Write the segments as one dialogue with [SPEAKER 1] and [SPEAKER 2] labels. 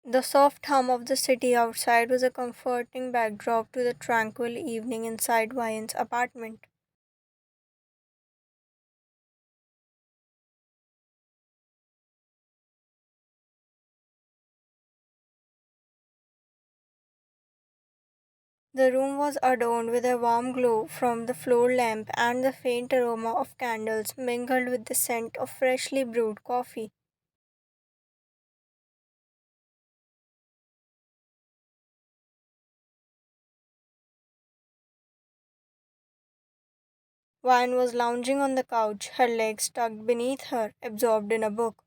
[SPEAKER 1] The soft hum of the city outside was a comforting backdrop to the tranquil evening inside Ryan's apartment. The room was adorned with a warm glow from the floor lamp, and the faint aroma of candles mingled with the scent of freshly brewed coffee. Vine was lounging on the couch, her legs tucked beneath her, absorbed in a book.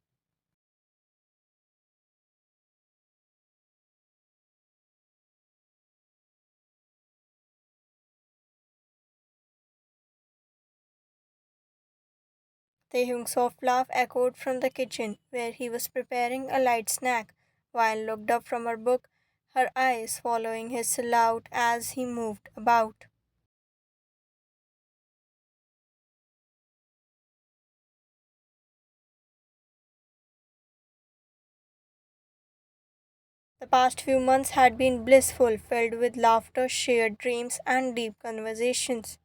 [SPEAKER 1] Taehyung's soft laugh echoed from the kitchen, where he was preparing a light snack. Vine looked up from her book, her eyes following his silhouette as he moved about. The past few months had been blissful, filled with laughter, shared dreams, and deep conversations.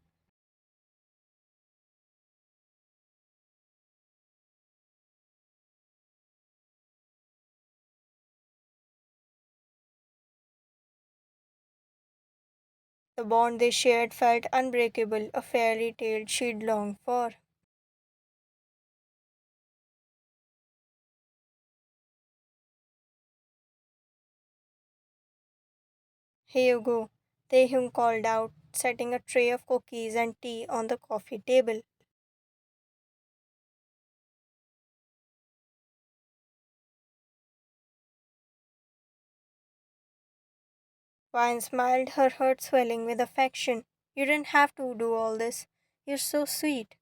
[SPEAKER 1] The bond they shared felt unbreakable, a fairy tale she'd longed for. Here you go, Taehyung called out, setting a tray of cookies and tea on the coffee table. Vine smiled, her heart swelling with affection. You didn't have to do all this. You're so sweet.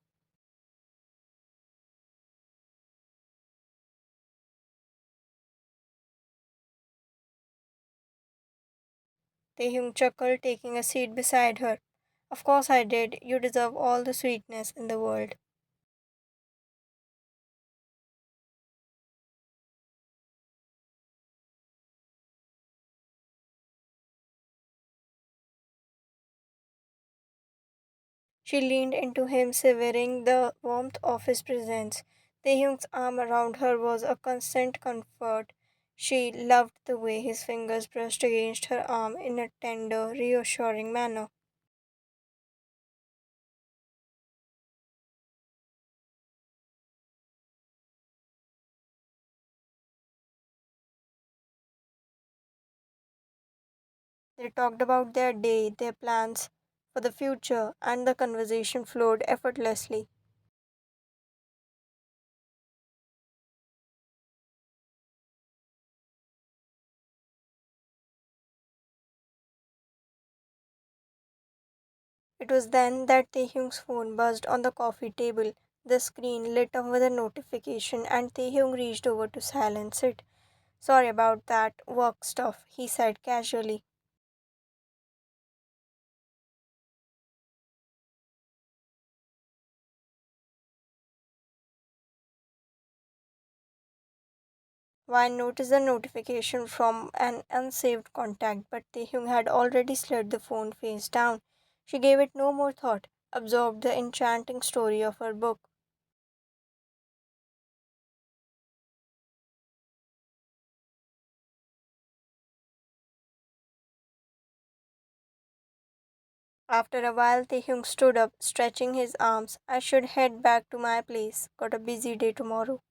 [SPEAKER 1] Taehyung chuckled, taking a seat beside her. Of course I did. You deserve all the sweetness in the world. She leaned into him, savoring the warmth of his presence. Taehyung's arm around her was a constant comfort. She loved the way his fingers brushed against her arm in a tender, reassuring manner. They talked about their day, their plans for the future, and the conversation flowed effortlessly. It was then that Taehyung's phone buzzed on the coffee table. The screen lit up with a notification, and Taehyung reached over to silence it. Sorry about that work stuff, he said casually. Vine noticed the notification from an unsaved contact, but Taehyung had already slid the phone face down. She gave it no more thought, absorbed the enchanting story of her book. After a while, Taehyung stood up, stretching his arms. I should head back to my place. Got a busy day tomorrow.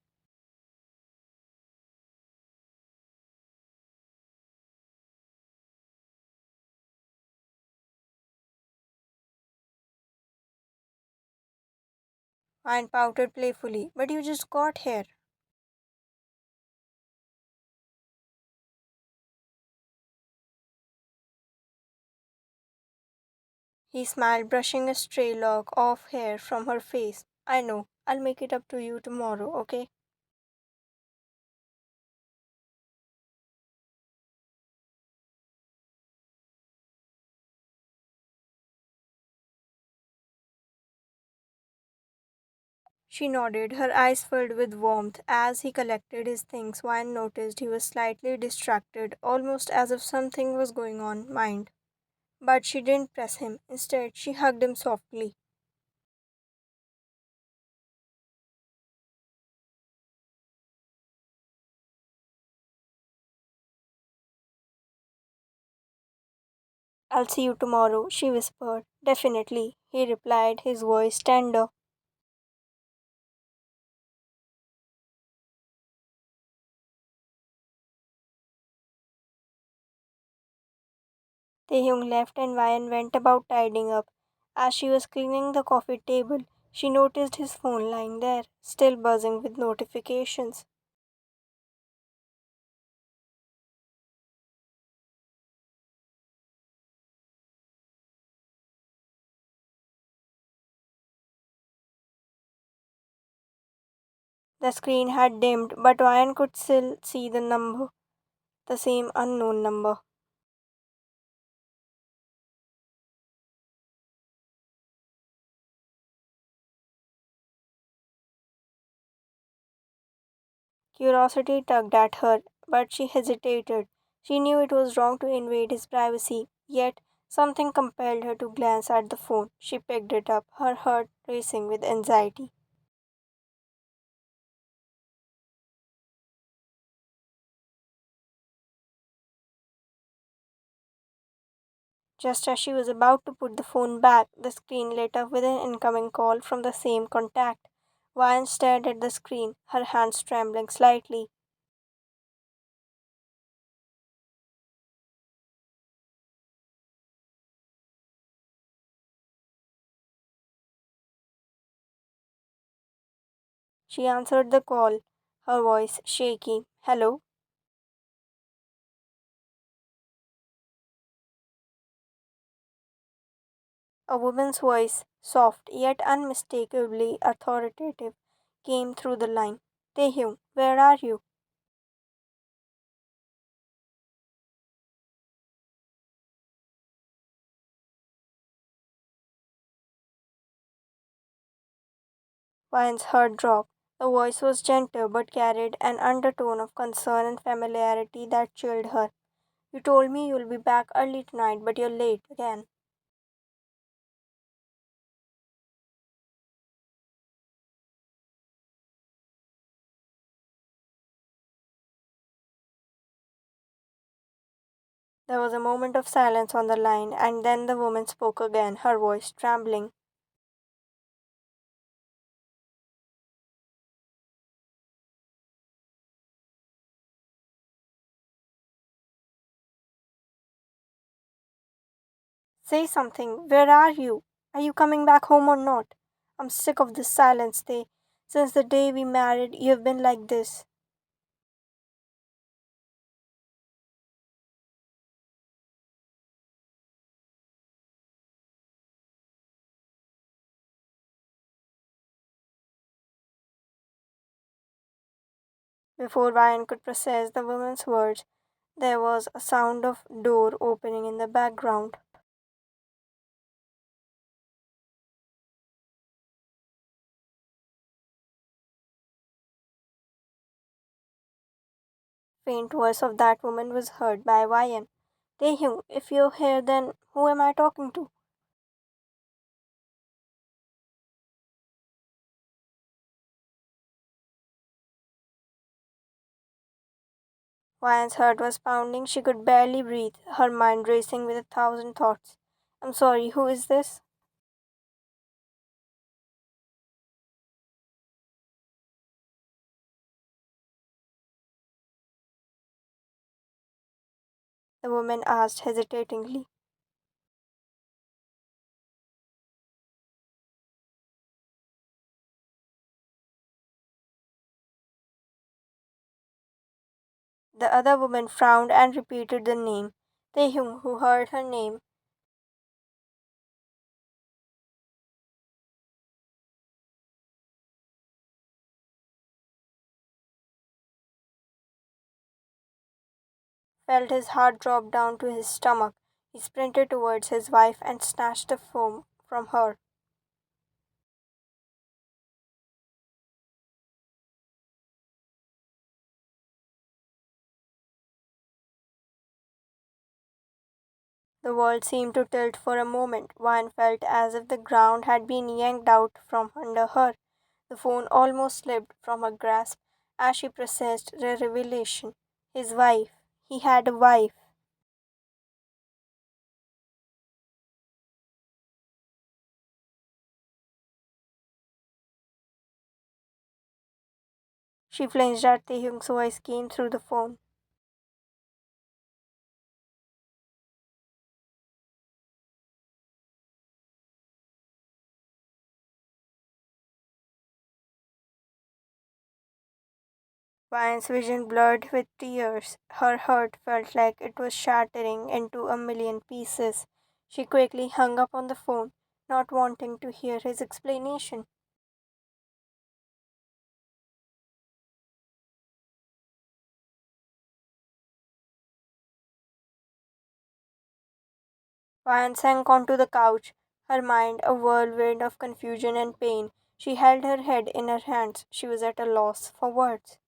[SPEAKER 1] Vine pouted playfully. But you just got here. He smiled, brushing a stray lock of hair from her face. I know. I'll make it up to you tomorrow, okay? She nodded, her eyes filled with warmth. As he collected his things, Wyan noticed he was slightly distracted, almost as if something was going on mind. But she didn't press him. Instead, she hugged him softly. I'll see you tomorrow, she whispered. Definitely, he replied, his voice tender. Taehyung left and Wyan went about tidying up. As she was cleaning the coffee table, she noticed his phone lying there, still buzzing with notifications. The screen had dimmed, but Wyan could still see the number, the same unknown number. Curiosity tugged at her, but she hesitated. She knew it was wrong to invade his privacy, yet something compelled her to glance at the phone. She picked it up, her heart racing with anxiety. Just as she was about to put the phone back, the screen lit up with an incoming call from the same contact. Vine stared at the screen, her hands trembling slightly. She answered the call, her voice shaky. Hello? A woman's voice, soft yet unmistakably authoritative, came through the line. Taehyung, where are you? Vine's heart dropped. The voice was gentle but carried an undertone of concern and familiarity that chilled her. You told me you'll be back early tonight, but you're late again. There was a moment of silence on the line, and then the woman spoke again, her voice trembling. Say something. Where are you? Are you coming back home or not? I'm sick of this silence, They. Since the day we married, you've been like this. Before Ryan could process the woman's words, there was a sound of door opening in the background. Faint voice of that woman was heard by Ryan. Taehyung, if you're here, then who am I talking to? Ryan's heart was pounding. She could barely breathe, her mind racing with 1,000 thoughts. I'm sorry, who is this? The woman asked hesitatingly. The other woman frowned and repeated the name. Taehyung, who heard her name, felt his heart drop down to his stomach. He sprinted towards his wife and snatched the phone from her. The world seemed to tilt for a moment. Vine felt as if the ground had been yanked out from under her. The phone almost slipped from her grasp as she processed the revelation. His wife. He had a wife. She flinched as Taehyung's voice came through the phone. Vine's vision blurred with tears. Her heart felt like it was shattering into a million pieces. She quickly hung up on the phone, not wanting to hear his explanation. Vine sank onto the couch, her mind a whirlwind of confusion and pain. She held her head in her hands. She was at a loss for words.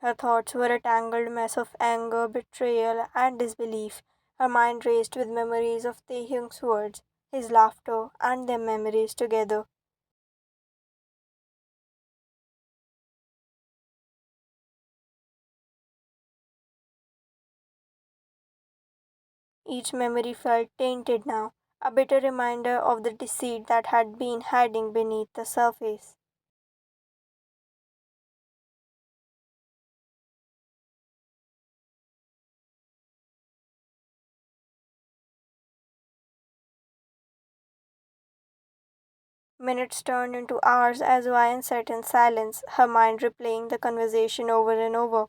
[SPEAKER 1] Her thoughts were a tangled mess of anger, betrayal, and disbelief. Her mind raced with memories of Taehyung's words, his laughter, and their memories together. Each memory felt tainted now, a bitter reminder of the deceit that had been hiding beneath the surface. Minutes turned into hours as Ryan sat in silence, her mind replaying the conversation over and over.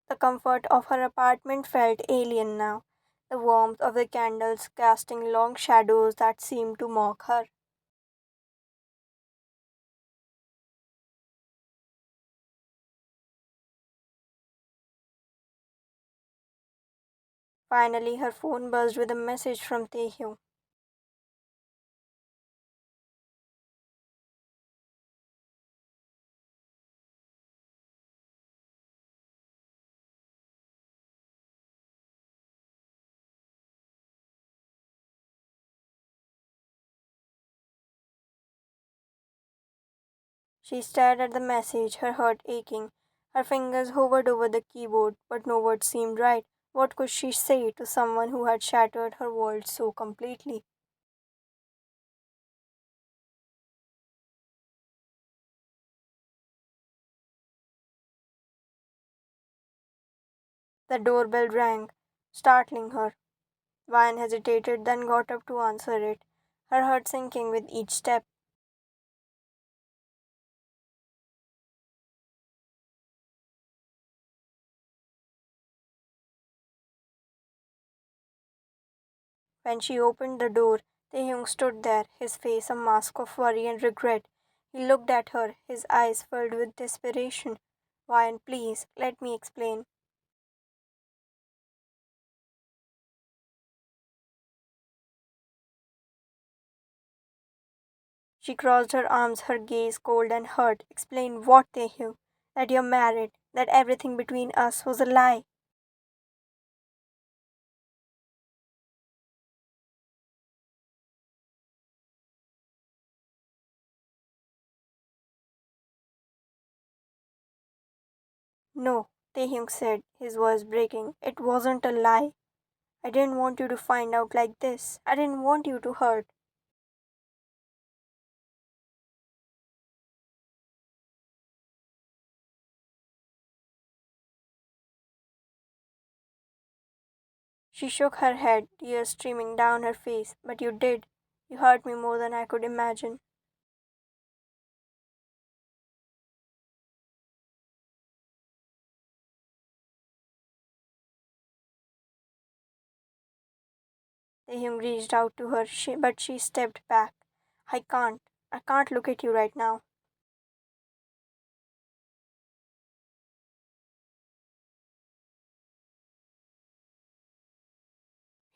[SPEAKER 1] The comfort of her apartment felt alien now, the warmth of the candles casting long shadows that seemed to mock her. Finally, her phone buzzed with a message from Taehyung. She stared at the message, her heart aching. Her fingers hovered over the keyboard, but no word seemed right. What could she say to someone who had shattered her world so completely? The doorbell rang, startling her. Vine hesitated, then got up to answer it, her heart sinking with each step. When she opened the door, Taehyung stood there, his face a mask of worry and regret. He looked at her, his eyes filled with desperation. Vine, please, let me explain. She crossed her arms, her gaze cold and hurt. Explain what, Taehyung? That you're married, that everything between us was a lie. No, Taehyung said, his voice breaking. It wasn't a lie. I didn't want you to find out like this. I didn't want you to hurt. She shook her head, tears streaming down her face. But you did. You hurt me more than I could imagine. Taehyung reached out to her, but she stepped back. I can't. I can't look at you right now.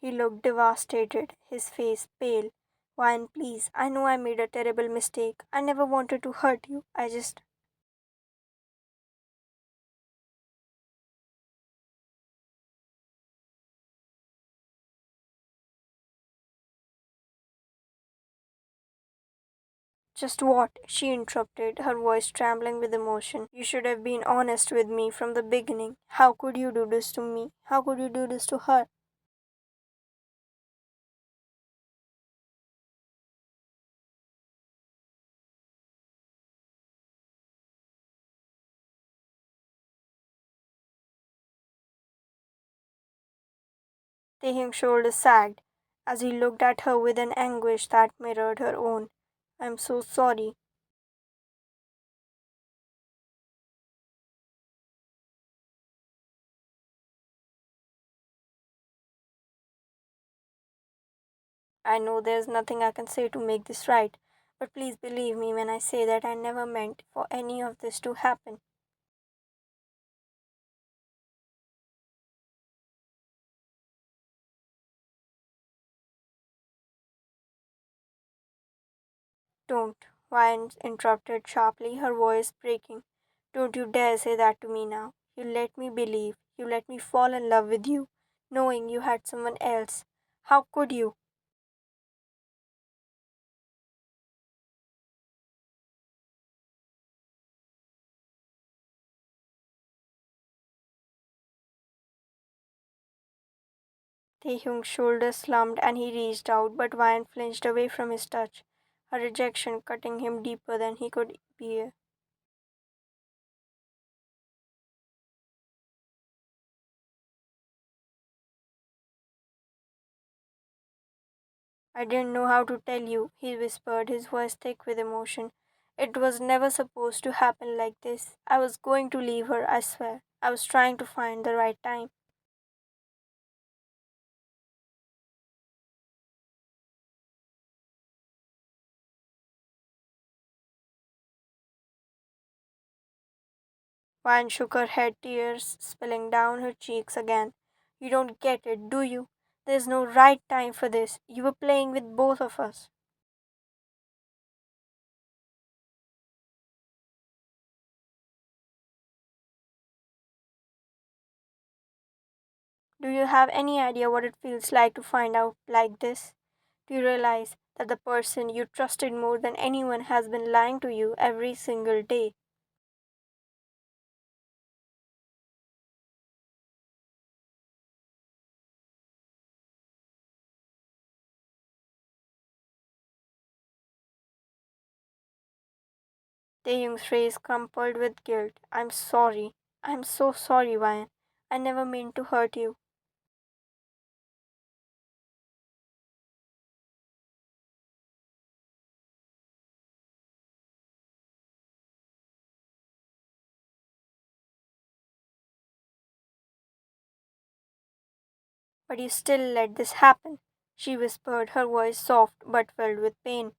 [SPEAKER 1] He looked devastated, his face pale. Wine, please, I know I made a terrible mistake. I never wanted to hurt you. I just what? She interrupted, her voice trembling with emotion. You should have been honest with me from the beginning. How could you do this to me? How could you do this to her? Taehyung's shoulders sagged as he looked at her with an anguish that mirrored her own. I'm so sorry. I know there's nothing I can say to make this right, but please believe me when I say that I never meant for any of this to happen. Don't, Ryan interrupted sharply, her voice breaking. Don't you dare say that to me now. You let me believe, you let me fall in love with you, knowing you had someone else. How could you? Taehyung's shoulders slumped and he reached out, but Ryan flinched away from his touch, her rejection cutting him deeper than he could bear. I didn't know how to tell you, he whispered, his voice thick with emotion. It was never supposed to happen like this. I was going to leave her, I swear. I was trying to find the right time. Vine shook her head, tears spilling down her cheeks again. You don't get it, do you? There's no right time for this. You were playing with both of us. Do you have any idea what it feels like to find out like this? Do you realize that the person you trusted more than anyone has been lying to you every single day? Taehyung's face crumpled with guilt. I'm sorry. I'm so sorry, Ryan. I never meant to hurt you. But you still let this happen, she whispered, her voice soft but filled with pain.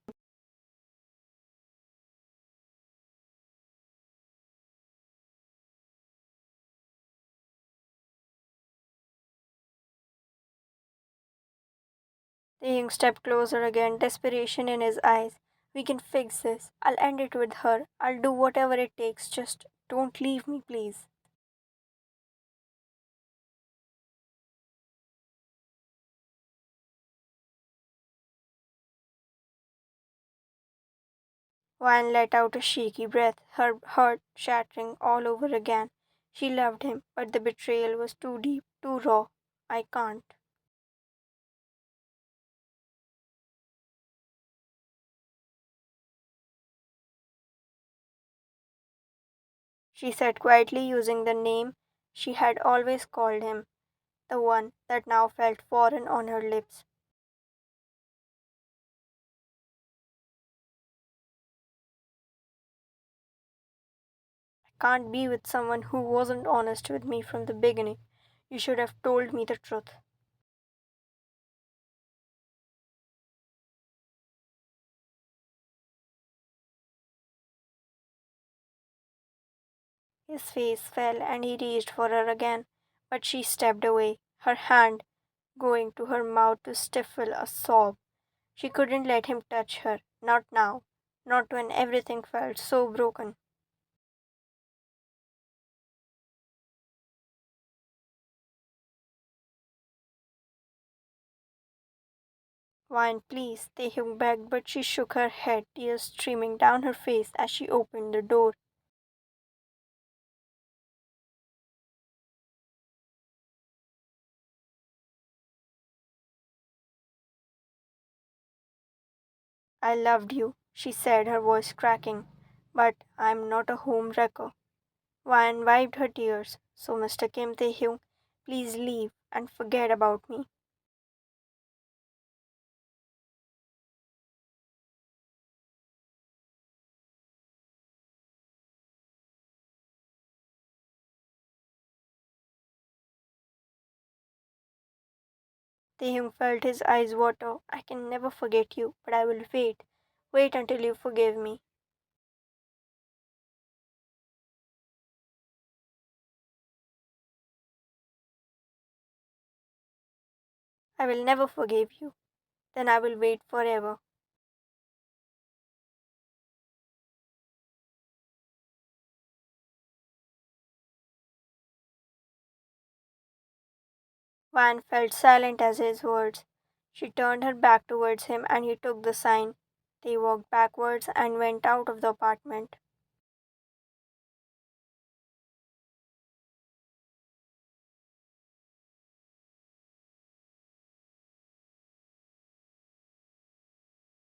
[SPEAKER 1] Taehyung stepped closer again, desperation in his eyes. We can fix this. I'll end it with her. I'll do whatever it takes. Just don't leave me, please. Vine let out a shaky breath, her heart shattering all over again. She loved him, but the betrayal was too deep, too raw. I can't. She said quietly, using the name she had always called him, the one that now felt foreign on her lips. I can't be with someone who wasn't honest with me from the beginning. You should have told me the truth. His face fell and he reached for her again, but she stepped away, her hand going to her mouth to stifle a sob. She couldn't let him touch her. Not now. Not when everything felt so broken. Wine, please, Taehyung begged, but she shook her head, tears streaming down her face as she opened the door. I loved you, she said, her voice cracking, but I'm not a home wrecker. Wine wiped her tears. So, Mr. Kim Tae-hyung, please leave and forget about me. Taehyung felt his eyes water. I can never forget you, but I will wait. Wait until you forgive me. I will never forgive you. Then I will wait forever. Van felt silent as his words. She turned her back towards him and he took the sign. They walked backwards and went out of the apartment.